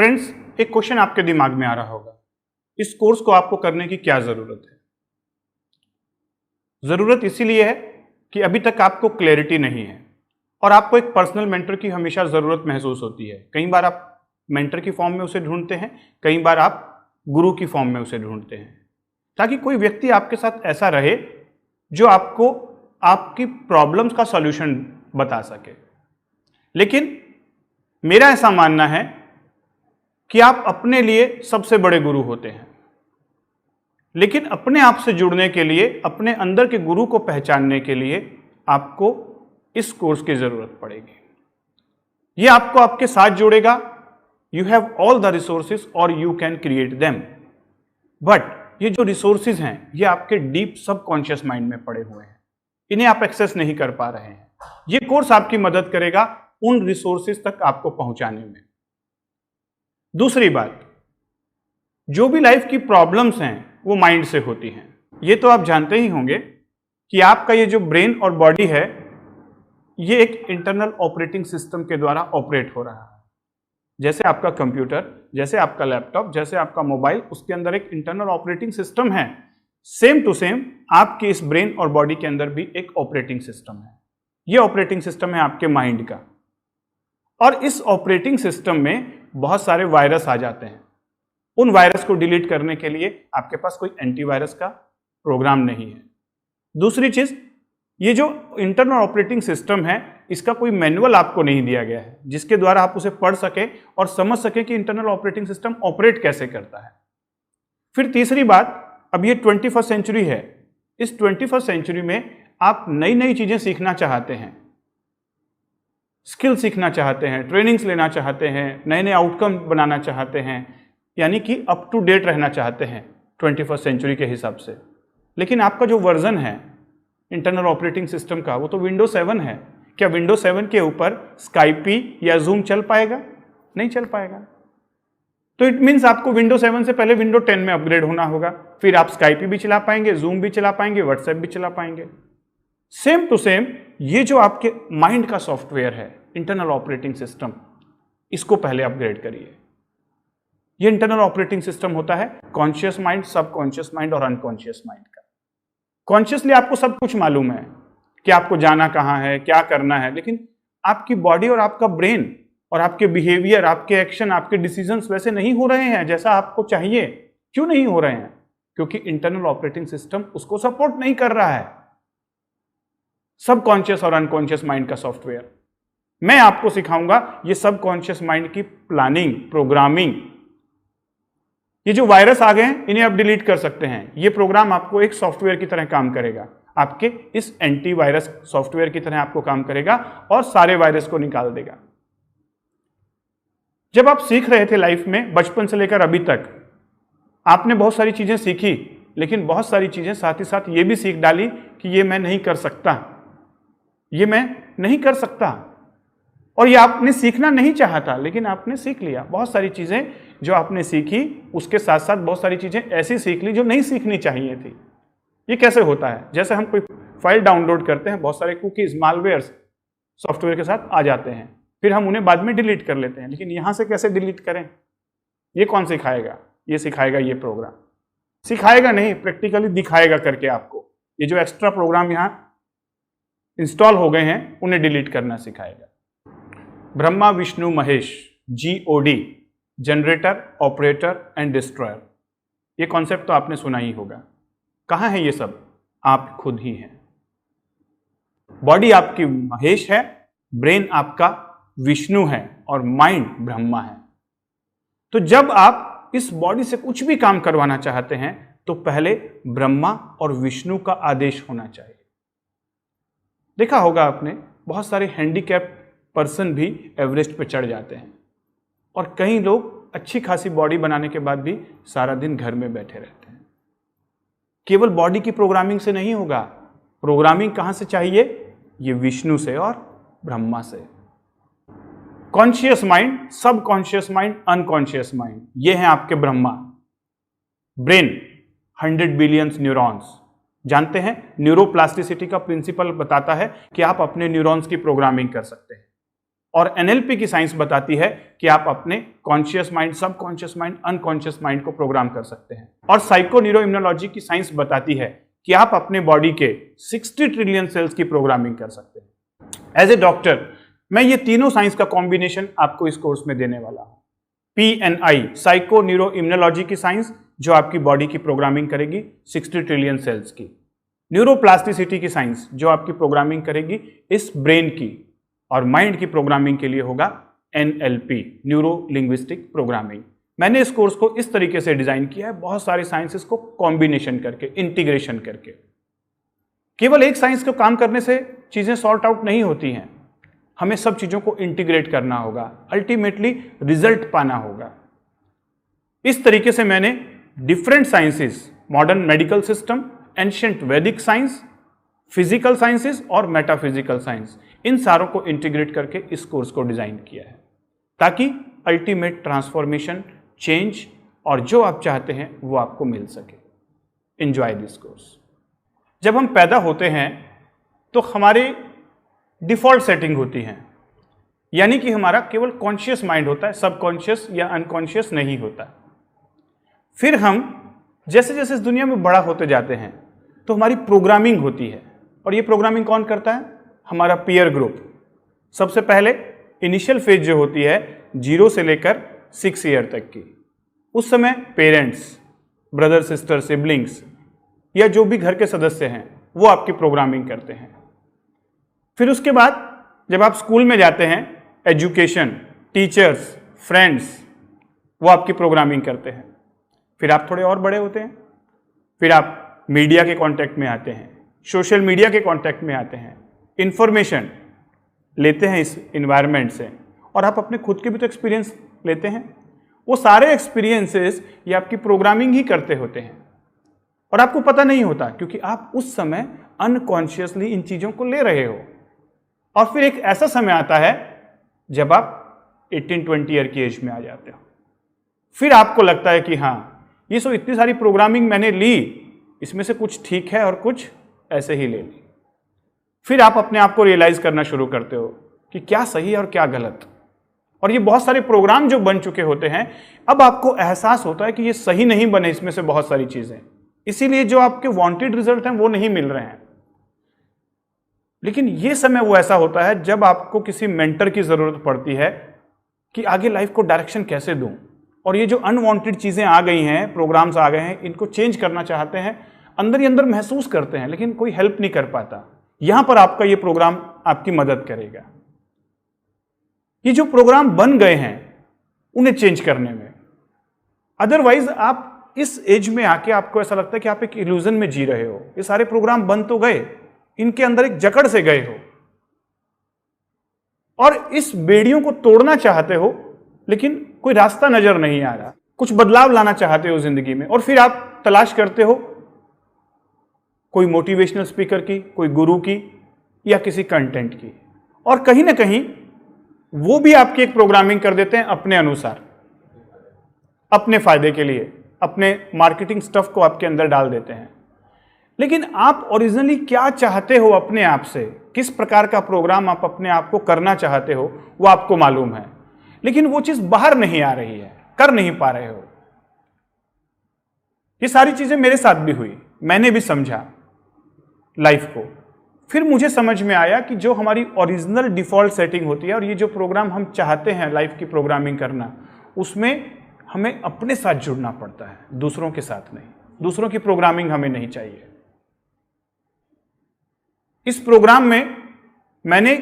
Friends, एक question आपके दिमाग में आ रहा होगा, इस कोर्स को आपको करने की क्या जरूरत है? जरूरत इसीलिए है कि अभी तक आपको क्लैरिटी नहीं है और आपको एक पर्सनल मेंटर की हमेशा जरूरत महसूस होती है। कई बार आप मेंटर की फॉर्म में उसे ढूंढते हैं, कई बार आप गुरु की फॉर्म में उसे ढूंढते हैं, ताकि कोई व्यक्ति आपके साथ ऐसा रहे जो आपको आपकी प्रॉब्लम्स का सॉल्यूशन बता सके। लेकिन मेरा ऐसा मानना है कि आप अपने लिए सबसे बड़े गुरु होते हैं, लेकिन अपने आप से जुड़ने के लिए, अपने अंदर के गुरु को पहचानने के लिए आपको इस कोर्स की जरूरत पड़ेगी। यह आपको आपके साथ जोड़ेगा। You have all the resources और you can create them. But ये जो रिसोर्सेज हैं, ये आपके डीप सबकॉन्शियस माइंड में पड़े हुए हैं, इन्हें आप एक्सेस नहीं कर पा रहे हैं। ये कोर्स आपकी मदद करेगा उन रिसोर्सेज तक आपको पहुंचाने में। दूसरी बात, जो भी लाइफ की प्रॉब्लम्स हैं वो माइंड से होती हैं। ये तो आप जानते ही होंगे कि आपका ये जो ब्रेन और बॉडी है, ये एक इंटरनल ऑपरेटिंग सिस्टम के द्वारा ऑपरेट हो रहा है। जैसे आपका कंप्यूटर, जैसे आपका लैपटॉप, जैसे आपका मोबाइल, उसके अंदर एक इंटरनल ऑपरेटिंग सिस्टम है। सेम टू सेम आपके इस ब्रेन और बॉडी के अंदर भी एक ऑपरेटिंग सिस्टम है। ये ऑपरेटिंग सिस्टम है आपके माइंड का, और इस ऑपरेटिंग सिस्टम में बहुत सारे वायरस आ जाते हैं। उन वायरस को डिलीट करने के लिए आपके पास कोई एंटीवायरस का प्रोग्राम नहीं है। दूसरी चीज, ये जो इंटरनल ऑपरेटिंग सिस्टम है, इसका कोई मैनुअल आपको नहीं दिया गया है जिसके द्वारा आप उसे पढ़ सके और समझ सके कि इंटरनल ऑपरेटिंग सिस्टम ऑपरेट कैसे करता है। फिर तीसरी बात, अब ये 21st सेंचुरी है। इस 21st सेंचुरी में आप नई नई चीजें सीखना चाहते हैं, स्किल सीखना चाहते हैं, ट्रेनिंग्स लेना चाहते हैं, नए नए आउटकम बनाना चाहते हैं, यानी कि अप टू डेट रहना चाहते हैं 21st सेंचुरी के हिसाब से। लेकिन आपका जो वर्जन है इंटरनल ऑपरेटिंग सिस्टम का, वो तो विंडोज 7 है। क्या विंडोज 7 के ऊपर स्काइपी या जूम चल पाएगा? नहीं चल पाएगा। तो इट मीन्स आपको विंडोज 7 से पहले विंडो 10 में अपग्रेड होना होगा, फिर आप स्काइपी भी चला पाएंगे, जूम भी चला पाएंगे, व्हाट्सएप भी चला पाएंगे। सेम टू सेम ये जो आपके माइंड का सॉफ्टवेयर है, इंटरनल ऑपरेटिंग सिस्टम, इसको पहले अपग्रेड करिए। ये इंटरनल ऑपरेटिंग सिस्टम होता है कॉन्शियस माइंड, सबकॉन्शियस माइंड और अनकॉन्शियस माइंड का। कॉन्शियसली आपको सब कुछ मालूम है कि आपको जाना कहाँ है, क्या करना है, लेकिन आपकी बॉडी और आपका ब्रेन और आपके बिहेवियर, आपके एक्शन, आपके डिसीजंस वैसे नहीं हो रहे हैं जैसा आपको चाहिए। क्यों नहीं हो रहे हैं? क्योंकि इंटरनल ऑपरेटिंग सिस्टम उसको सपोर्ट नहीं कर रहा है। सबकॉन्शियस और अनकॉन्शियस माइंड का सॉफ्टवेयर मैं आपको सिखाऊंगा। ये सबकॉन्शियस माइंड की प्लानिंग, प्रोग्रामिंग, ये जो वायरस आ गए हैं इन्हें आप डिलीट कर सकते हैं। ये प्रोग्राम आपको एक सॉफ्टवेयर की तरह काम करेगा, आपके इस एंटीवायरस सॉफ्टवेयर की तरह आपको काम करेगा और सारे वायरस को निकाल देगा। जब आप सीख रहे थे लाइफ में, बचपन से लेकर अभी तक, आपने बहुत सारी चीजें सीखी, लेकिन बहुत सारी चीजें साथ ही साथ ये भी सीख डाली कि ये मैं नहीं कर सकता, ये मैं नहीं कर सकता, और ये आपने सीखना नहीं चाहता, लेकिन आपने सीख लिया। बहुत सारी चीजें जो आपने सीखी, उसके साथ साथ बहुत सारी चीजें ऐसी सीख ली जो नहीं सीखनी चाहिए थी। ये कैसे होता है? जैसे हम कोई फाइल डाउनलोड करते हैं, बहुत सारे कुकीज, मालवेयर्स सॉफ्टवेयर के साथ आ जाते हैं, फिर हम उन्हें बाद में डिलीट कर लेते हैं। लेकिन यहां से कैसे डिलीट करें, ये कौन सिखाएगा? ये सिखाएगा ये प्रोग्राम। सिखाएगा नहीं, प्रैक्टिकली दिखाएगा करके आपको। ये जो एक्स्ट्रा प्रोग्राम यहां इंस्टॉल हो गए हैं, उन्हें डिलीट करना सिखाएगा। Brahma, Vishnu, Mahesh, GOD, generator, operator and destroyer. ये कॉन्सेप्ट तो आपने सुना ही होगा। कहां है ये सब? आप खुद ही हैं। बॉडी आपकी महेश है, ब्रेन आपका विष्णु है और माइंड ब्रह्मा है। तो जब आप इस बॉडी से कुछ भी काम करवाना चाहते हैं, तो पहले ब्रह्मा और विष्णु का आदेश होना चाहिए। देखा होगा आपने, बहुत सारे हैंडीकैप पर्सन भी एवरेस्ट पे चढ़ जाते हैं, और कई लोग अच्छी खासी बॉडी बनाने के बाद भी सारा दिन घर में बैठे रहते हैं। केवल बॉडी की प्रोग्रामिंग से नहीं होगा। प्रोग्रामिंग कहां से चाहिए? ये विष्णु से और ब्रह्मा से। Conscious mind, subconscious mind, unconscious mind, ये हैं आपके ब्रह्मा। Brain 100 billions neurons. जानते हैं, न्यूरोप्लास्टिसिटी का प्रिंसिपल बताता है कि आप अपने न्यूरॉन्स की प्रोग्रामिंग कर सकते हैं। और एनएलपी की साइंस बताती है कि आप अपने conscious mind, subconscious mind, unconscious mind को प्रोग्राम कर सकते हैं। और साइको न्यूरोइम्यूनोलॉजी की साइंस बताती है कि आप अपने बॉडी के 60 ट्रिलियन सेल्स की प्रोग्रामिंग कर सकते हैं। एज ए डॉक्टर मैं ये तीनों साइंस का कॉम्बिनेशन आपको इस कोर्स में देने वाला हूं। PNI साइको न्यूरोइम्यूनोलॉजी की साइंस जो आपकी बॉडी की प्रोग्रामिंग करेगी 60 ट्रिलियन सेल्स की। न्यूरोप्लास्टिसिटी की साइंस जो आपकी प्रोग्रामिंग करेगी इस ब्रेन की, और माइंड की प्रोग्रामिंग के लिए होगा NLP न्यूरो लिंग्विस्टिक प्रोग्रामिंग। मैंने इस कोर्स को इस तरीके से डिजाइन किया है, बहुत सारी साइंसेस को कॉम्बिनेशन करके, इंटीग्रेशन करके। केवल एक साइंस को काम करने से चीजें सॉर्ट आउट नहीं होती हैं, हमें सब चीजों को इंटीग्रेट करना होगा, अल्टीमेटली रिजल्ट पाना होगा। इस तरीके से मैंने different sciences, modern medical system, ancient वैदिक साइंस, फिजिकल साइंसेस और मेटाफिजिकल साइंस, इन सारों को इंटीग्रेट करके इस कोर्स को डिजाइन किया है ताकि अल्टीमेट ट्रांसफॉर्मेशन, चेंज और जो आप चाहते हैं वो आपको मिल सके। Enjoy this course. जब हम पैदा होते हैं तो हमारी डिफॉल्ट सेटिंग होती है, यानी कि हमारा केवल कॉन्शियस माइंड होता है, सबकॉन्शियस या अनकॉन्शियस नहीं होता। फिर हम जैसे जैसे इस दुनिया में बड़ा होते जाते हैं तो हमारी प्रोग्रामिंग होती है, और ये प्रोग्रामिंग कौन करता है? हमारा पीयर ग्रुप। सबसे पहले इनिशियल फेज जो होती है 0 से लेकर 6 ईयर तक की, उस समय पेरेंट्स, ब्रदर सिस्टर, सिबलिंग्स या जो भी घर के सदस्य हैं वो आपकी प्रोग्रामिंग करते हैं। फिर उसके बाद जब आप स्कूल में जाते हैं, एजुकेशन, टीचर्स, फ्रेंड्स वो आपकी प्रोग्रामिंग करते हैं। फिर आप थोड़े और बड़े होते हैं, फिर आप मीडिया के कांटेक्ट में आते हैं, सोशल मीडिया के कांटेक्ट में आते हैं, इंफॉर्मेशन लेते हैं इस इन्वायरमेंट से, और आप अपने खुद के भी तो एक्सपीरियंस लेते हैं। वो सारे एक्सपीरियंसेस ये आपकी प्रोग्रामिंग ही करते होते हैं और आपको पता नहीं होता, क्योंकि आप उस समय अनकॉन्शियसली इन चीज़ों को ले रहे हो। और फिर एक ऐसा समय आता है जब आप 18-20 ईयर की एज में आ जाते हो, फिर आपको लगता है कि हाँ, ये सो इतनी सारी प्रोग्रामिंग मैंने ली, इसमें से कुछ ठीक है और कुछ ऐसे ही ले ली। फिर आप अपने आप को रियलाइज करना शुरू करते हो कि क्या सही है और क्या गलत। और ये बहुत सारे प्रोग्राम जो बन चुके होते हैं, अब आपको एहसास होता है कि ये सही नहीं बने इसमें से बहुत सारी चीजें, इसीलिए जो आपके वांटेड रिजल्ट हैं वो नहीं मिल रहे हैं। लेकिन ये समय वो ऐसा होता है जब आपको किसी मेंटर की जरूरत पड़ती है कि आगे लाइफ को डायरेक्शन कैसे दूं, और ये जो अनवांटेड चीजें आ गई हैं, प्रोग्राम्स आ गए हैं, इनको चेंज करना चाहते हैं, अंदर ही अंदर महसूस करते हैं लेकिन कोई हेल्प नहीं कर पाता। यहां पर आपका ये प्रोग्राम आपकी मदद करेगा। ये जो प्रोग्राम बन गए हैं उन्हें चेंज करने में। अदरवाइज आप इस एज में आके आपको ऐसा लगता है कि आप एक इल्यूजन में जी रहे हो। ये सारे प्रोग्राम बन तो गए, इनके अंदर एक जकड़ से गए हो और इस बेड़ियों को तोड़ना चाहते हो, लेकिन कोई रास्ता नजर नहीं आ रहा। कुछ बदलाव लाना चाहते हो जिंदगी में, और फिर आप तलाश करते हो कोई मोटिवेशनल स्पीकर की, कोई गुरु की या किसी कंटेंट की, और कहीं ना कहीं वो भी आपकी एक प्रोग्रामिंग कर देते हैं अपने अनुसार, अपने फायदे के लिए, अपने मार्केटिंग स्टफ को आपके अंदर डाल देते हैं। लेकिन आप ओरिजिनली क्या चाहते हो अपने आप से, किस प्रकार का प्रोग्राम आप अपने आप को करना चाहते हो, वो आपको मालूम है, लेकिन वो चीज बाहर नहीं आ रही है, कर नहीं पा रहे हो। ये सारी चीजें मेरे साथ भी हुई, मैंने भी समझा लाइफ को। फिर मुझे समझ में आया कि जो हमारी ओरिजिनल डिफॉल्ट सेटिंग होती है और ये जो प्रोग्राम हम चाहते हैं लाइफ की प्रोग्रामिंग करना, उसमें हमें अपने साथ जुड़ना पड़ता है, दूसरों के साथ नहीं। दूसरों की प्रोग्रामिंग हमें नहीं चाहिए। इस प्रोग्राम में मैंने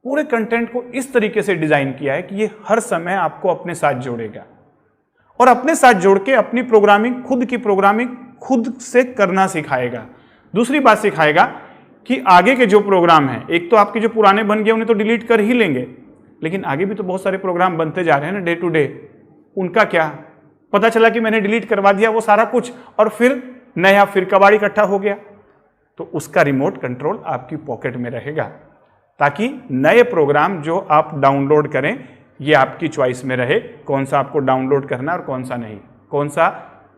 पूरे कंटेंट को इस तरीके से डिजाइन किया है कि ये हर समय आपको अपने साथ जोड़ेगा, और अपने साथ जोड़ के अपनी प्रोग्रामिंग, खुद की प्रोग्रामिंग खुद से करना सिखाएगा। दूसरी बात सिखाएगा कि आगे के जो प्रोग्राम हैं, एक तो आपके जो पुराने बन गए उन्हें तो डिलीट कर ही लेंगे, लेकिन आगे भी तो बहुत सारे प्रोग्राम बनते जा रहे हैं ना डे टू डे, उनका क्या? पता चला कि मैंने डिलीट करवा दिया वो सारा कुछ, और फिर नया फिर कबाड़ इकट्ठा हो गया, तो उसका रिमोट कंट्रोल आपकी पॉकेट में रहेगा, ताकि नए प्रोग्राम जो आप डाउनलोड करें ये आपकी चॉइस में रहे, कौन सा आपको डाउनलोड करना और कौन सा नहीं, कौन सा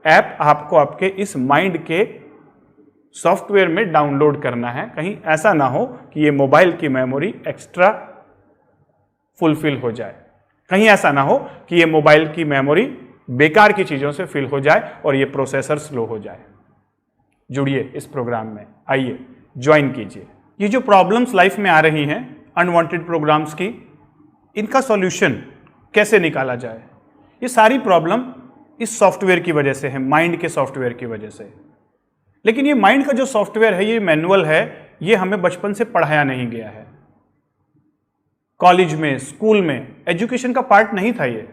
ऐप आपको आपके इस माइंड के सॉफ्टवेयर में डाउनलोड करना है। कहीं ऐसा ना हो कि ये मोबाइल की मेमोरी एक्स्ट्रा फुलफिल हो जाए। कहीं ऐसा ना हो कि ये मोबाइल की मेमोरी बेकार की चीज़ों से फिल हो जाए और ये प्रोसेसर स्लो हो जाए। जुड़िए इस प्रोग्राम में, आइए ज्वाइन कीजिए। ये जो प्रॉब्लम्स लाइफ में आ रही हैं अनवांटेड प्रोग्राम्स की, इनका सॉल्यूशन कैसे निकाला जाए? ये सारी प्रॉब्लम इस सॉफ्टवेयर की वजह से है, माइंड के सॉफ्टवेयर की वजह से। लेकिन ये माइंड का जो सॉफ्टवेयर है, ये मैनुअल है, ये हमें बचपन से पढ़ाया नहीं गया है। कॉलेज में, स्कूल में एजुकेशन का पार्ट नहीं था ये।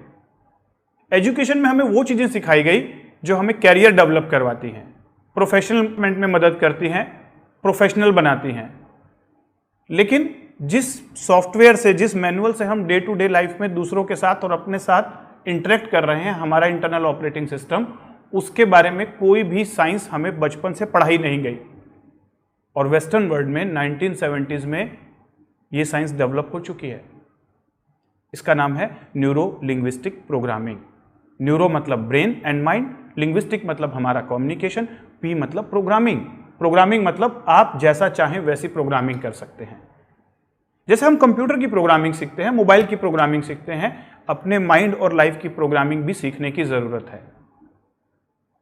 एजुकेशन में हमें वो चीज़ें सिखाई गई जो हमें कैरियर डेवलप करवाती हैं, प्रोफेशनल में मदद करती हैं, प्रोफेशनल बनाती हैं। लेकिन जिस सॉफ्टवेयर से, जिस मैनुअल से हम डे टू डे लाइफ में दूसरों के साथ और अपने साथ इंटरेक्ट कर रहे हैं, हमारा इंटरनल ऑपरेटिंग सिस्टम, उसके बारे में कोई भी साइंस हमें बचपन से पढ़ाई नहीं गई। और वेस्टर्न वर्ल्ड में 1970s में ये साइंस डेवलप हो चुकी है। इसका नाम है न्यूरो लिंग्विस्टिक प्रोग्रामिंग। न्यूरो मतलब ब्रेन एंड माइंड, लिंग्विस्टिक मतलब हमारा कम्युनिकेशन, पी मतलब प्रोग्रामिंग। प्रोग्रामिंग मतलब आप जैसा चाहें वैसी प्रोग्रामिंग कर सकते हैं। जैसे हम कंप्यूटर की प्रोग्रामिंग सीखते हैं, मोबाइल की प्रोग्रामिंग सीखते हैं, अपने माइंड और लाइफ की प्रोग्रामिंग भी सीखने की जरूरत है।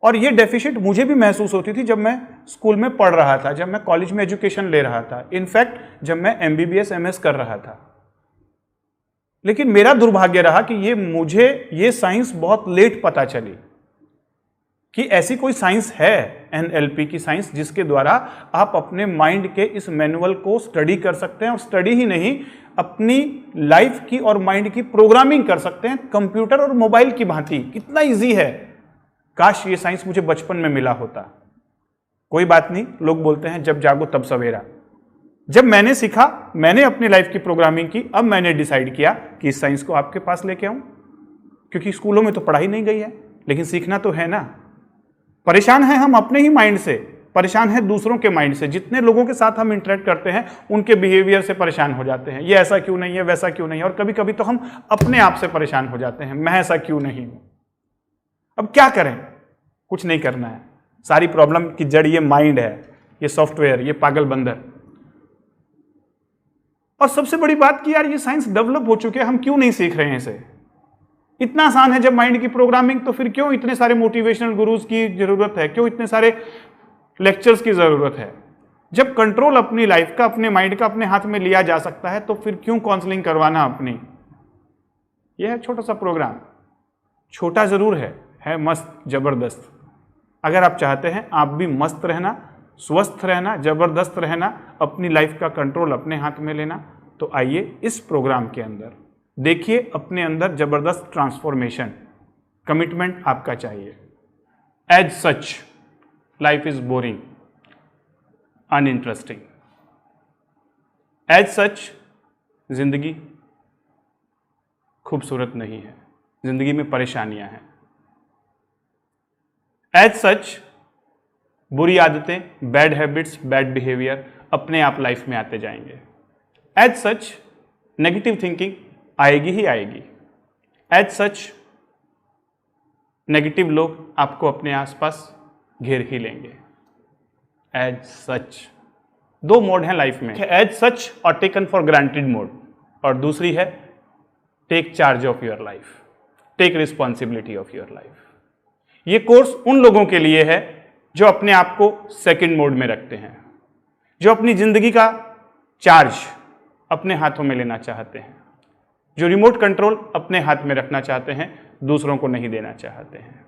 और ये डेफिशिट मुझे भी महसूस होती थी जब मैं स्कूल में पढ़ रहा था, जब मैं कॉलेज में एजुकेशन ले रहा था, इनफैक्ट जब मैं MBBS MS कर रहा था। लेकिन मेरा दुर्भाग्य रहा कि मुझे ये साइंस बहुत लेट पता चली कि ऐसी कोई साइंस है, NLP की साइंस, जिसके द्वारा आप अपने माइंड के इस मैनुअल को स्टडी कर सकते हैं। और स्टडी ही नहीं, अपनी लाइफ की और माइंड की प्रोग्रामिंग कर सकते हैं, कंप्यूटर और मोबाइल की भांति। कितना इजी है! काश ये साइंस मुझे बचपन में मिला होता। कोई बात नहीं, लोग बोलते हैं जब जागो तब सवेरा। जब मैंने सीखा, मैंने अपनी लाइफ की प्रोग्रामिंग की, अब मैंने डिसाइड किया कि इस साइंस को आपके पास लेके आऊं, क्योंकि स्कूलों में तो पढ़ाई नहीं गई है, लेकिन सीखना तो है ना। परेशान है हम अपने ही माइंड से, परेशान है दूसरों के माइंड से। जितने लोगों के साथ हम इंटरेक्ट करते हैं उनके बिहेवियर से परेशान हो जाते हैं। ये ऐसा क्यों नहीं है, वैसा क्यों नहीं है, और कभी कभी तो हम अपने आप से परेशान हो जाते हैं, मैं ऐसा क्यों नहीं हूं। अब क्या करें? कुछ नहीं करना है। सारी प्रॉब्लम की जड़ ये माइंड है, ये सॉफ्टवेयर, ये पागल बंदर। और सबसे बड़ी बात कि यार ये साइंस डेवलप हो चुके हैं, हम क्यों नहीं सीख रहे हैं इसे? इतना आसान है जब माइंड की प्रोग्रामिंग, तो फिर क्यों इतने सारे मोटिवेशनल गुरुज की जरूरत है, क्यों इतने सारे लेक्चर्स की जरूरत है? जब कंट्रोल अपनी लाइफ का, अपने माइंड का अपने हाथ में लिया जा सकता है, तो फिर क्यों काउंसलिंग करवाना अपनी? यह है छोटा सा प्रोग्राम। छोटा जरूर है मस्त, जबरदस्त। अगर आप चाहते हैं आप भी मस्त रहना, स्वस्थ रहना, जबरदस्त रहना, अपनी लाइफ का कंट्रोल अपने हाथ में लेना, तो आइए इस प्रोग्राम के अंदर देखिए अपने अंदर जबरदस्त ट्रांसफॉर्मेशन। कमिटमेंट आपका चाहिए। As such life is boring, uninteresting. As such जिंदगी खूबसूरत नहीं है, जिंदगी में परेशानियां हैं। एज सच बुरी आदतें, बैड हैबिट्स, बैड बिहेवियर अपने आप लाइफ में आते जाएंगे। एज सच नेगेटिव थिंकिंग आएगी ही आएगी। एज सच नेगेटिव लोग आपको अपने आसपास घेर ही लेंगे। एज सच दो मोड हैं लाइफ में, एज सच और टेकन फॉर ग्रांटेड मोड, और दूसरी है take charge of your life, take responsibility of your life. ये कोर्स उन लोगों के लिए है जो अपने आप को सेकंड मोड में रखते हैं, जो अपनी जिंदगी का चार्ज अपने हाथों में लेना चाहते हैं, जो रिमोट कंट्रोल अपने हाथ में रखना चाहते हैं, दूसरों को नहीं देना चाहते हैं।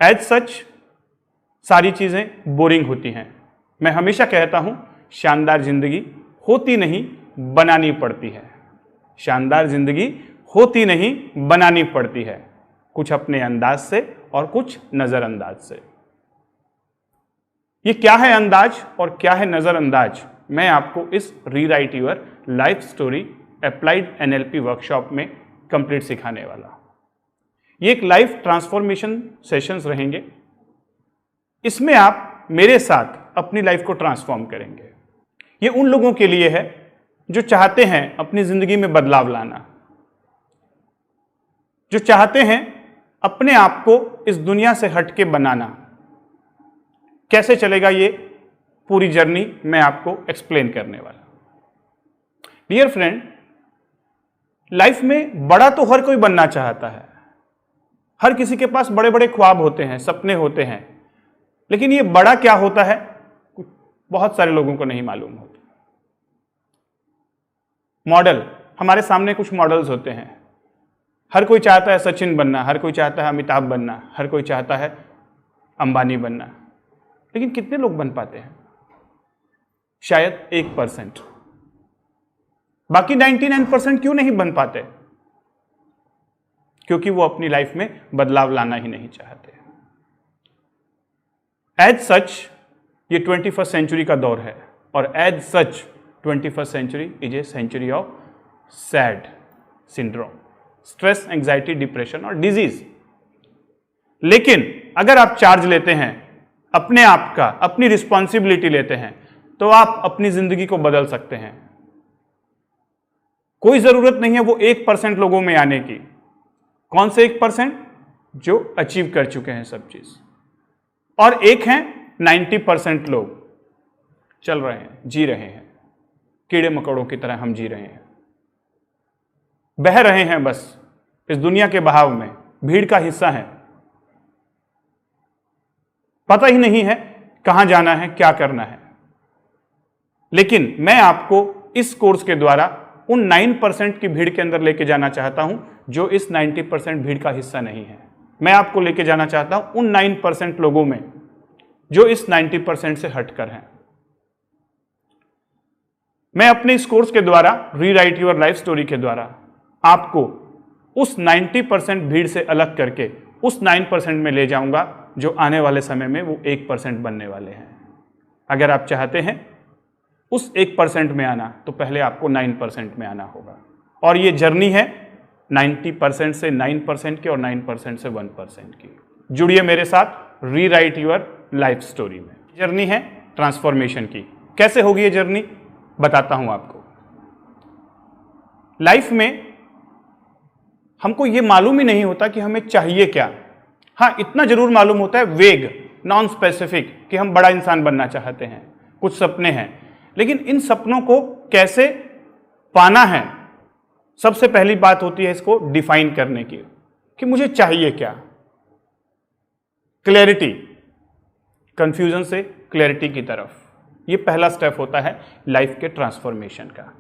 एज सच सारी चीजें बोरिंग होती हैं। मैं हमेशा कहता हूं, शानदार जिंदगी होती नहीं, बनानी पड़ती है। शानदार जिंदगी होती नहीं, बनानी पड़ती है, कुछ अपने अंदाज से और कुछ नजरअंदाज से। ये क्या है अंदाज और क्या है नजरअंदाज, मैं आपको इस rewrite your life story applied NLP workshop में कंप्लीट सिखाने वाला। ये एक लाइफ ट्रांसफॉर्मेशन सेशंस रहेंगे। इसमें आप मेरे साथ अपनी लाइफ को ट्रांसफॉर्म करेंगे। ये उन लोगों के लिए है जो चाहते हैं अपनी जिंदगी में बदलाव लाना, जो चाहते हैं अपने आप को इस दुनिया से हटके बनाना। कैसे चलेगा ये पूरी जर्नी मैं आपको एक्सप्लेन करने वाला। डियर फ्रेंड, लाइफ में बड़ा तो हर कोई बनना चाहता है, हर किसी के पास बड़े बड़े ख्वाब होते हैं, सपने होते हैं, लेकिन ये बड़ा क्या होता है बहुत सारे लोगों को नहीं मालूम होता। मॉडल, हमारे सामने कुछ मॉडल्स होते हैं, हर कोई चाहता है सचिन बनना, हर कोई चाहता है अमिताभ बनना, हर कोई चाहता है अंबानी बनना, लेकिन कितने लोग बन पाते हैं? शायद 1%। बाकी 99% क्यों नहीं बन पाते? क्योंकि वो अपनी लाइफ में बदलाव लाना ही नहीं चाहते। एज सच ये 21st सेंचुरी का दौर है, और as such 21st century is a century of sad syndrome, stress, anxiety, depression और डिजीज। लेकिन अगर आप चार्ज लेते हैं अपने आप का, अपनी रिस्पॉन्सिबिलिटी लेते हैं, तो आप अपनी जिंदगी को बदल सकते हैं। कोई जरूरत नहीं है वो 1% लोगों में आने की। कौन से 1%? जो अचीव कर चुके हैं सब चीज, और एक हैं 90% लोग चल रहे हैं, जी रहे हैं, कीड़े मकोड़ों की तरह हम जी रहे हैं, बह रहे हैं बस इस दुनिया के बहाव में, भीड़ का हिस्सा है, पता ही नहीं है कहां जाना है, क्या करना है। लेकिन मैं आपको इस कोर्स के द्वारा उन 9% की भीड़ के अंदर लेके जाना चाहता हूं जो इस 90% भीड़ का हिस्सा नहीं है। मैं आपको लेके जाना चाहता हूं उन 9% लोगों में जो इस 90% से हटकर हैं। मैं अपने इस कोर्स के द्वारा, रीराइट योर लाइफ स्टोरी के द्वारा, आपको उस 90% भीड़ से अलग करके उस 9% में ले जाऊंगा जो आने वाले समय में वो 1% बनने वाले हैं। अगर आप चाहते हैं उस 1% में आना, तो पहले आपको 9% में आना होगा, और ये जर्नी है 90% से 9% की और 9% से 1% की। जुड़िए मेरे साथ रीराइट योर लाइफ स्टोरी में। जर्नी है ट्रांसफॉर्मेशन की। कैसे होगी ये जर्नी, बताता हूं आपको। लाइफ में हमको ये मालूम ही नहीं होता कि हमें चाहिए क्या। हाँ, इतना जरूर मालूम होता है, वेग, नॉन स्पेसिफिक, कि हम बड़ा इंसान बनना चाहते हैं, कुछ सपने हैं, लेकिन इन सपनों को कैसे पाना है, सबसे पहली बात होती है इसको डिफाइन करने की, कि मुझे चाहिए क्या। क्लैरिटी, कंफ्यूजन से क्लैरिटी की तरफ, ये पहला स्टेप होता है लाइफ के ट्रांसफॉर्मेशन का।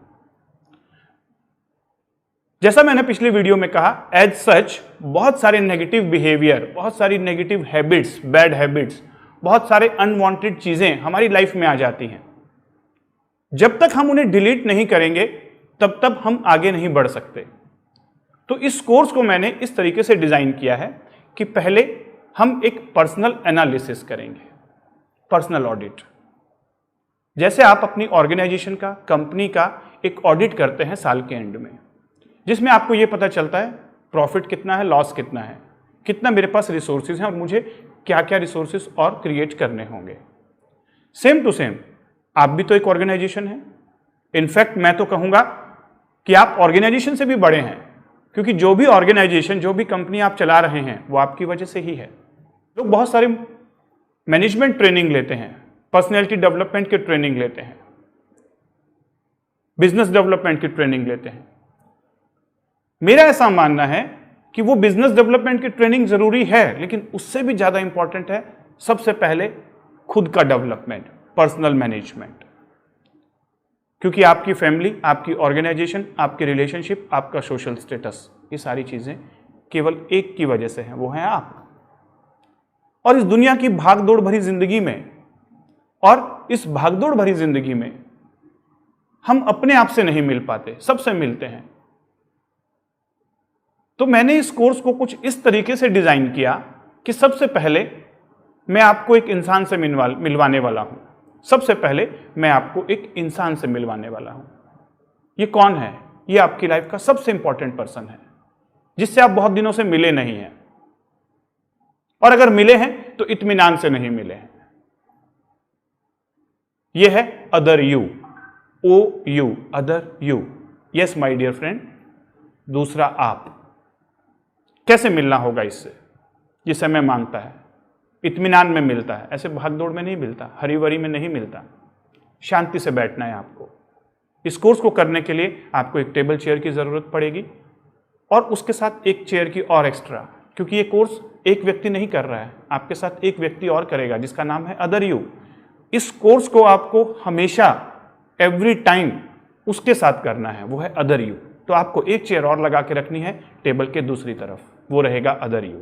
जैसा मैंने पिछले वीडियो में कहा, एज सच बहुत सारे नेगेटिव बिहेवियर, बहुत सारी नेगेटिव हैबिट्स, बैड हैबिट्स, बहुत सारे अनवांटेड चीजें हमारी लाइफ में आ जाती हैं। जब तक हम उन्हें डिलीट नहीं करेंगे तब तक हम आगे नहीं बढ़ सकते। तो इस कोर्स को मैंने इस तरीके से डिजाइन किया है कि पहले हम एक पर्सनल एनालिसिस करेंगे, पर्सनल ऑडिट। जैसे आप अपनी ऑर्गेनाइजेशन का, कंपनी का एक ऑडिट करते हैं साल के एंड में, जिसमें आपको यह पता चलता है प्रॉफिट कितना है, लॉस कितना है, कितना मेरे पास रिसोर्सेज हैं और मुझे क्या क्या रिसोर्सेज और क्रिएट करने होंगे। सेम टू सेम आप भी तो एक ऑर्गेनाइजेशन है। इनफैक्ट मैं तो कहूंगा कि आप ऑर्गेनाइजेशन से भी बड़े हैं, क्योंकि जो भी ऑर्गेनाइजेशन, जो भी कंपनी आप चला रहे हैं वो आपकी वजह से ही है। लोग बहुत सारे मैनेजमेंट ट्रेनिंग लेते हैं, पर्सनैलिटी डेवलपमेंट की ट्रेनिंग लेते हैं, बिजनेस डेवलपमेंट की ट्रेनिंग लेते हैं। मेरा ऐसा मानना है कि वो बिजनेस डेवलपमेंट की ट्रेनिंग जरूरी है, लेकिन उससे भी ज्यादा इंपॉर्टेंट है सबसे पहले खुद का डेवलपमेंट, पर्सनल मैनेजमेंट। क्योंकि आपकी फैमिली, आपकी ऑर्गेनाइजेशन, आपकी रिलेशनशिप, आपका सोशल स्टेटस, ये सारी चीजें केवल एक की वजह से हैं, वो है आप। और इस दुनिया की भागदौड़ भरी जिंदगी में, और इस भागदौड़ भरी जिंदगी में हम अपने आप से नहीं मिल पाते, सबसे मिलते हैं। तो मैंने इस कोर्स को कुछ इस तरीके से डिजाइन किया कि सबसे पहले मैं आपको एक इंसान से मिलवाने वाला हूं। सबसे पहले मैं आपको एक इंसान से मिलवाने वाला हूं। ये कौन है? ये आपकी लाइफ का सबसे इंपॉर्टेंट पर्सन है, जिससे आप बहुत दिनों से मिले नहीं हैं, और अगर मिले हैं तो इत्मीनान से नहीं मिले हैं। ये है other you, OU, other you. Yes my dear friend, दूसरा आप। कैसे मिलना होगा इससे? ये समय मांगता है, इत्मीनान में मिलता है, ऐसे भागदौड़ में नहीं मिलता, हरी भरी में नहीं मिलता। शांति से बैठना है आपको, इस कोर्स को करने के लिए आपको एक टेबल चेयर की ज़रूरत पड़ेगी और उसके साथ एक चेयर की और एक्स्ट्रा, क्योंकि ये कोर्स एक व्यक्ति नहीं कर रहा है, आपके साथ एक व्यक्ति और करेगा जिसका नाम है अदर यू। इस कोर्स को आपको हमेशा एवरी टाइम उसके साथ करना है, वो है अदर यू। तो आपको एक चेयर और लगा के रखनी है टेबल के दूसरी तरफ, वो रहेगा अदर यू।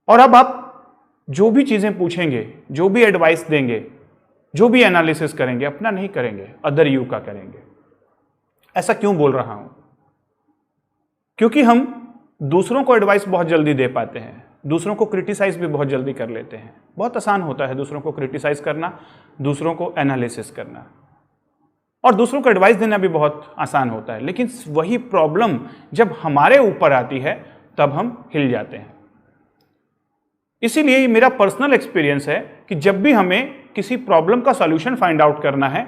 और अब आप जो भी चीजें पूछेंगे, जो भी एडवाइस देंगे, जो भी एनालिसिस करेंगे, अपना नहीं करेंगे, अदर यू का करेंगे। ऐसा क्यों बोल रहा हूं? क्योंकि हम दूसरों को एडवाइस बहुत जल्दी दे पाते हैं, दूसरों को क्रिटिसाइज भी बहुत जल्दी कर लेते हैं। बहुत आसान होता है दूसरों को क्रिटिसाइज करना, दूसरों को एनालिसिस करना, और दूसरों को एडवाइस देना भी बहुत आसान होता है। लेकिन वही प्रॉब्लम जब हमारे ऊपर आती है तब हम हिल जाते हैं। इसीलिए मेरा पर्सनल एक्सपीरियंस है कि जब भी हमें किसी प्रॉब्लम का सॉल्यूशन फाइंड आउट करना है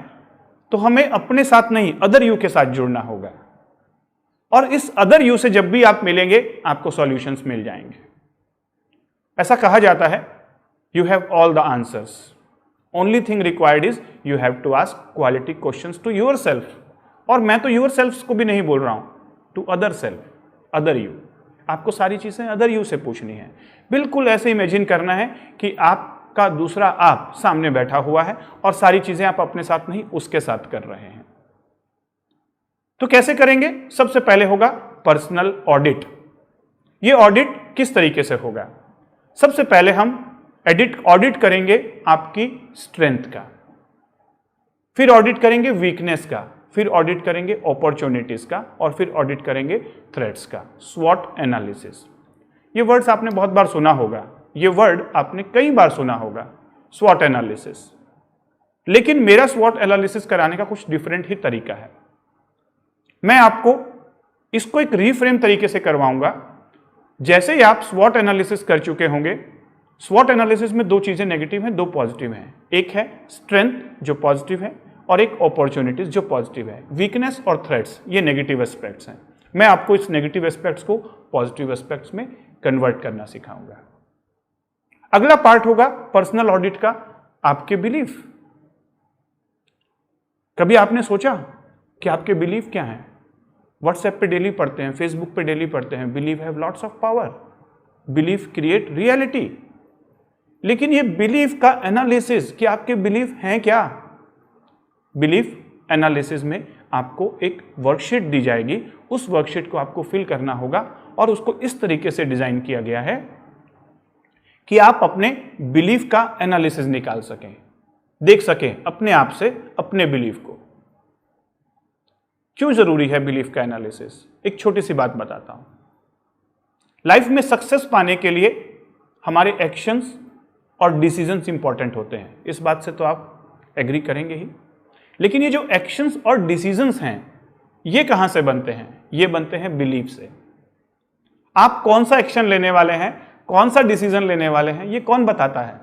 तो हमें अपने साथ नहीं, अदर यू के साथ जुड़ना होगा। और इस अदर यू से जब भी आप मिलेंगे आपको सॉल्यूशंस मिल जाएंगे। ऐसा कहा जाता है, you have all the answers, only thing required is you have to ask quality questions to yourself. और मैं तो योर सेल्फ को भी नहीं बोल रहा हूं, to other self, other you. आपको सारी चीजें अदर यू से पूछनी है। बिल्कुल ऐसे इमेजिन करना है कि आपका दूसरा आप सामने बैठा हुआ है और सारी चीजें आप अपने साथ नहीं उसके साथ कर रहे हैं। तो कैसे करेंगे? सबसे पहले होगा पर्सनल ऑडिट। ये ऑडिट किस तरीके से होगा? सबसे पहले हम ऑडिट करेंगे आपकी स्ट्रेंथ का, फिर ऑडिट करेंगे वीकनेस का, फिर ऑडिट करेंगे अपॉर्चुनिटीज का, और फिर ऑडिट करेंगे थ्रेट्स का। स्वॉट एनालिसिस, ये वर्ड्स आपने बहुत बार सुना होगा, ये वर्ड आपने कई बार सुना होगा, स्वॉट एनालिसिस। लेकिन मेरा स्वॉट एनालिसिस कराने का कुछ डिफरेंट ही तरीका है। मैं आपको इसको एक रीफ्रेम तरीके से करवाऊंगा। जैसे ही आप स्वॉट एनालिसिस कर चुके होंगे, स्वॉट एनालिसिस में दो चीजें नेगेटिव हैं, दो पॉजिटिव हैं। एक है स्ट्रेंथ जो पॉजिटिव है, और एक अपॉर्चुनिटीज जो पॉजिटिव है। वीकनेस और थ्रेट्स ये नेगेटिव एस्पेक्ट्स हैं। मैं आपको इस नेगेटिव एस्पेक्ट्स को पॉजिटिव एस्पेक्ट्स में कन्वर्ट करना सिखाऊंगा। अगला पार्ट होगा पर्सनल ऑडिट का, आपके बिलीफ। कभी आपने सोचा कि आपके बिलीफ क्या हैं? व्हाट्सएप पे डेली पढ़ते हैं, फेसबुक पे डेली पढ़ते हैं, believe have lots of power, belief create reality. लेकिन ये बिलीफ का एनालिसिस कि आपके बिलीफ हैं क्या? बिलीफ एनालिसिस में आपको एक वर्कशीट दी जाएगी, उस वर्कशीट को आपको फिल करना होगा, और उसको इस तरीके से डिजाइन किया गया है कि आप अपने बिलीफ का एनालिसिस निकाल सकें, देख सकें अपने आप से अपने बिलीफ को। क्यों जरूरी है बिलीफ का एनालिसिस? एक छोटी सी बात बताता हूं। लाइफ में सक्सेस पाने के लिए हमारे एक्शंस और डिसीजंस इंपॉर्टेंट होते हैं, इस बात से तो आप एग्री करेंगे ही। लेकिन ये जो एक्शंस और डिसीजंस हैं ये कहां से बनते हैं? ये बनते हैं बिलीफ से। आप कौन सा एक्शन लेने वाले हैं, कौन सा डिसीजन लेने वाले हैं, ये कौन बताता है?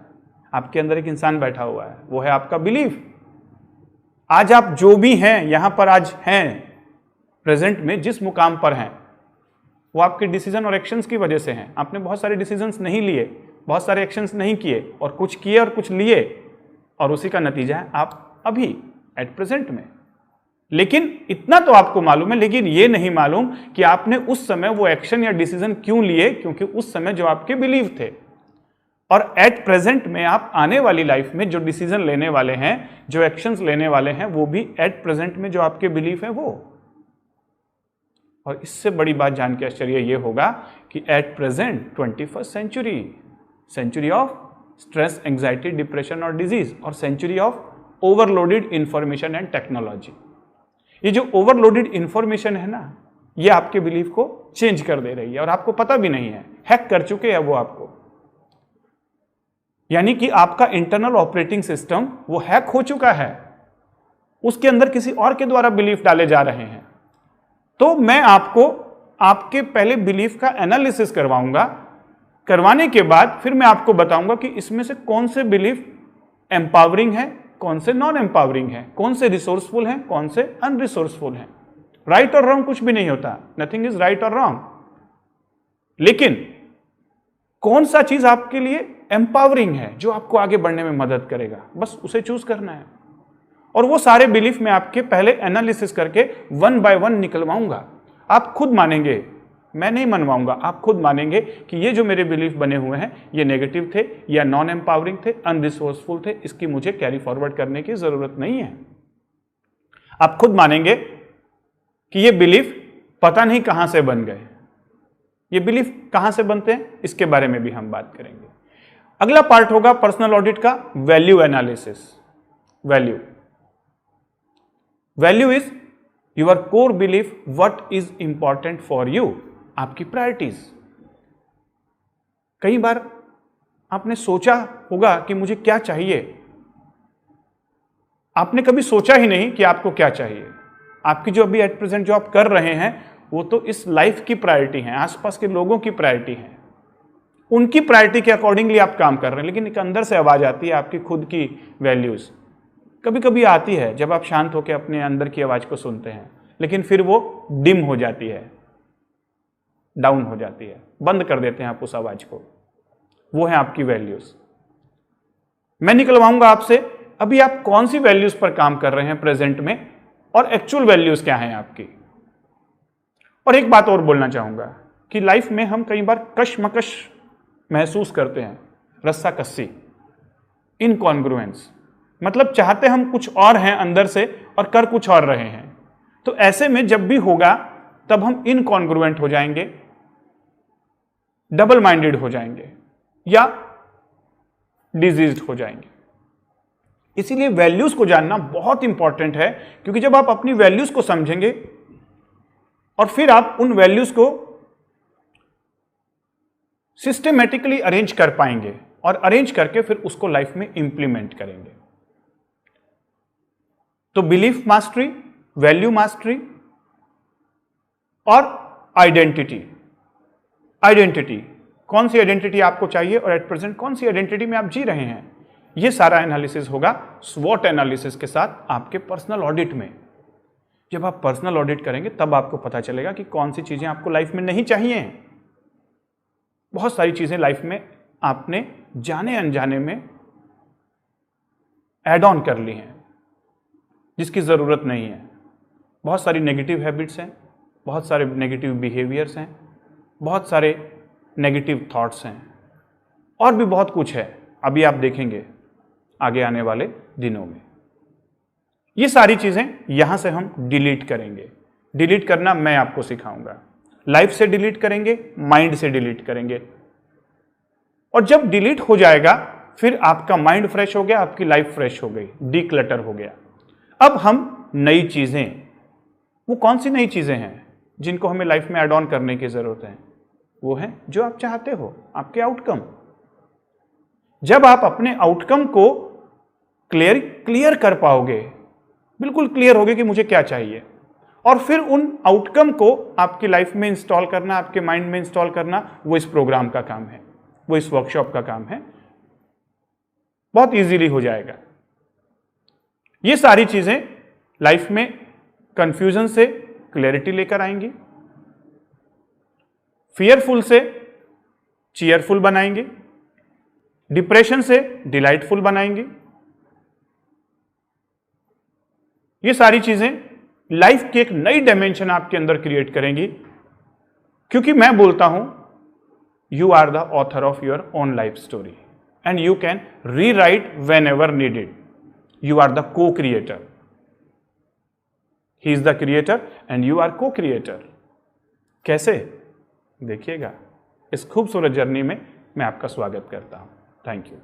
आपके अंदर एक इंसान बैठा हुआ है, वो है आपका बिलीफ। आज आप जो भी हैं, यहां पर आज हैं प्रेजेंट में जिस मुकाम पर हैं, वो आपके डिसीजन और एक्शंस की वजह से हैं। आपने बहुत सारे डिसीजंस नहीं लिए, बहुत सारे एक्शंस नहीं किए, और कुछ किए और कुछ लिए, और उसी का नतीजा है आप अभी एट प्रेजेंट में। लेकिन इतना तो आपको मालूम है, लेकिन ये नहीं मालूम कि आपने उस समय वो एक्शन या डिसीजन क्यों लिए, क्योंकि उस समय जो आपके बिलीव थे। और एट प्रेजेंट में आप आने वाली लाइफ में जो डिसीजन लेने वाले हैं, जो एक्शंस लेने वाले हैं, वो भी एट प्रेजेंट में जो आपके बिलीफ है वो। और इससे बड़ी बात जान के आश्चर्य ये होगा कि at present 21st century, century of stress, anxiety, depression और डिजीज, और century of overloaded information and technology. ये जो ओवरलोडेड इंफॉर्मेशन है ना, ये आपके बिलीफ को चेंज कर दे रही है, और आपको पता भी नहीं है, हैक कर चुके हैं वो आपको। यानी कि आपका इंटरनल ऑपरेटिंग सिस्टम वो हैक हो चुका है, उसके अंदर किसी और के द्वारा बिलीफ डाले जा रहे हैं। तो मैं आपको आपके पहले बिलीफ का एनालिसिस करवाऊंगा, करवाने के बाद फिर मैं आपको बताऊंगा कि इसमें से कौन से बिलीफ एम्पावरिंग है, कौन से नॉन एम्पावरिंग है, कौन से रिसोर्सफुल हैं, कौन से अनरिसोर्सफुल हैं। राइट और रॉन्ग कुछ भी नहीं होता, नथिंग इज राइट और रॉन्ग। लेकिन कौन सा चीज आपके लिए एम्पावरिंग है, जो आपको आगे बढ़ने में मदद करेगा, बस उसे चूज करना है। और वो सारे बिलीफ मैं आपके पहले एनालिसिस करके 1 बाय 1 निकलवाऊंगा। आप खुद मानेंगे, मैं नहीं मनवाऊंगा, आप खुद मानेंगे कि ये जो मेरे बिलीफ बने हुए हैं ये नेगेटिव थे या नॉन एम्पावरिंग थे, अनरिसोर्सफुल थे, इसकी मुझे कैरी फॉरवर्ड करने की जरूरत नहीं है। आप खुद मानेंगे कि ये बिलीफ पता नहीं कहां से बन गए। ये बिलीफ कहां से बनते हैं इसके बारे में भी हम बात करेंगे। अगला पार्ट होगा पर्सनल ऑडिट का value analysis. Value is your core belief, what is important for you, आपकी प्रायोरिटीज। कई बार आपने सोचा होगा कि मुझे क्या चाहिए, आपने कभी सोचा ही नहीं कि आपको क्या चाहिए। आपकी जो अभी एट प्रेजेंट जो आप कर रहे हैं वो तो इस लाइफ की प्रायोरिटी है, आसपास के लोगों की प्रायोरिटी है, उनकी प्रायोरिटी के अकॉर्डिंगली आप काम कर रहे हैं। लेकिन एक अंदर से आवाज आती है आपकी खुद की वैल्यूज, कभी कभी आती है जब आप शांत होकर अपने अंदर की आवाज को सुनते हैं, लेकिन फिर वो डिम हो जाती है, डाउन हो जाती है, बंद कर देते हैं आप उस आवाज को। वो है आपकी वैल्यूज। मैं निकलवाऊंगा आपसे अभी आप कौन सी वैल्यूज पर काम कर रहे हैं प्रेजेंट में और एक्चुअल वैल्यूज क्या हैं आपकी। और एक बात और बोलना चाहूंगा कि लाइफ में हम कई बार कशमकश महसूस करते हैं, रस्सा कस्सी, इनकॉन्ग्रुएंस, मतलब चाहते हम कुछ और हैं अंदर से और कर कुछ और रहे हैं। तो ऐसे में जब भी होगा तब हम इनकॉन्ग्रुएंट हो जाएंगे, डबल माइंडेड हो जाएंगे या डिजीज्ड हो जाएंगे। इसीलिए वैल्यूज को जानना बहुत इंपॉर्टेंट है, क्योंकि जब आप अपनी वैल्यूज को समझेंगे और फिर आप उन वैल्यूज को सिस्टमेटिकली अरेंज कर पाएंगे और अरेंज करके फिर उसको लाइफ में इंप्लीमेंट करेंगे। तो बिलीफ मास्टरी, वैल्यू मास्टरी और आइडेंटिटी। आइडेंटिटी, कौन सी आइडेंटिटी आपको चाहिए और एट प्रेजेंट कौन सी आइडेंटिटी में आप जी रहे हैं, यह सारा एनालिसिस होगा स्वॉट एनालिसिस के साथ आपके पर्सनल ऑडिट में। जब आप पर्सनल ऑडिट करेंगे तब आपको पता चलेगा कि कौन सी चीजें आपको लाइफ में नहीं चाहिए। बहुत सारी चीजें लाइफ में आपने जाने अनजाने में ऐड ऑन कर ली हैं जिसकी जरूरत नहीं है। बहुत सारी नेगेटिव हैबिट्स हैं, बहुत सारे नेगेटिव बिहेवियर्स हैं, बहुत सारे नेगेटिव थॉट्स हैं और भी बहुत कुछ है। अभी आप देखेंगे आगे आने वाले दिनों में ये सारी चीजें यहां से हम डिलीट करेंगे। डिलीट करना मैं आपको सिखाऊंगा। लाइफ से डिलीट करेंगे, माइंड से डिलीट करेंगे, और जब डिलीट हो जाएगा फिर आपका माइंड फ्रेश हो गया, आपकी लाइफ फ्रेश हो गई, डीक्लटर हो गया। अब हम नई चीजें, वो कौन सी नई चीजें हैं जिनको हमें लाइफ में ऐड ऑन करने की जरूरत है, वो है जो आप चाहते हो, आपके आउटकम। जब आप अपने आउटकम को क्लियर कर पाओगे, बिल्कुल क्लियर होगे कि मुझे क्या चाहिए, और फिर उन आउटकम को आपकी लाइफ में इंस्टॉल करना, आपके माइंड में इंस्टॉल करना, वो इस प्रोग्राम का काम है, वो इस वर्कशॉप का काम है। बहुत इजीली हो जाएगा। ये सारी चीजें लाइफ में कंफ्यूजन से क्लैरिटी लेकर आएंगी, फियरफुल से चीयरफुल बनाएंगे, डिप्रेशन से डिलाइटफुल बनाएंगे। ये सारी चीजें लाइफ की एक नई डायमेंशन आपके अंदर क्रिएट करेंगी, क्योंकि मैं बोलता हूं you are the author of your own life story and you can rewrite whenever needed. You are the co creator, he is the creator and you are co creator. कैसे, देखिएगा। इस खूबसूरत journey में मैं आपका स्वागत करता हूं। Thank you.